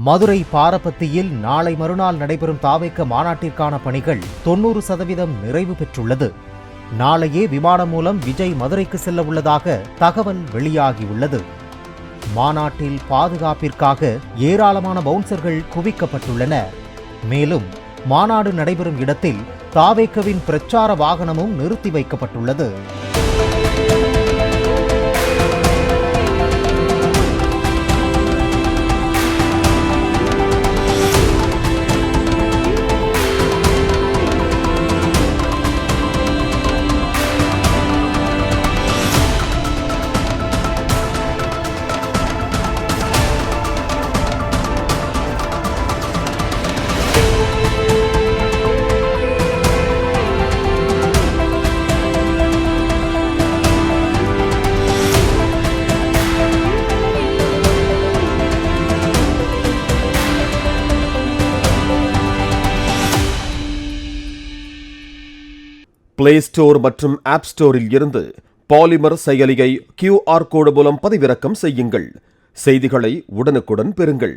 மதுரை பாரபத்தியில் நாளை மறுநாள் நடைபெறும் தாவேக மாநாட்டிற்கான பணிகள் 90% நிறைவு பெற்றுள்ளது. நாளையே விமானம் மூலம் விஜய் மதுரைக்கு செல்ல உள்ளதாக தகவல் வெளியாகியுள்ளது. மாநாட்டில் பாதுகாப்பிற்காக ஏராளமான பவுன்சர்கள் குவிக்கப்பட்டுள்ளன. மேலும் மாநாடு நடைபெறும் இடத்தில் தாவேகவின் பிரச்சார வாகனமும் நிறுத்தி வைக்கப்பட்டுள்ளது. பிளே ஸ்டோர் மற்றும் ஆப் ஸ்டோரில் இருந்து பாலிமர் செயலியை QR கோடு மூலம் பதிவிறக்கம் செய்யுங்கள். செய்திகளை உடனுக்குடன் பெறுங்கள்.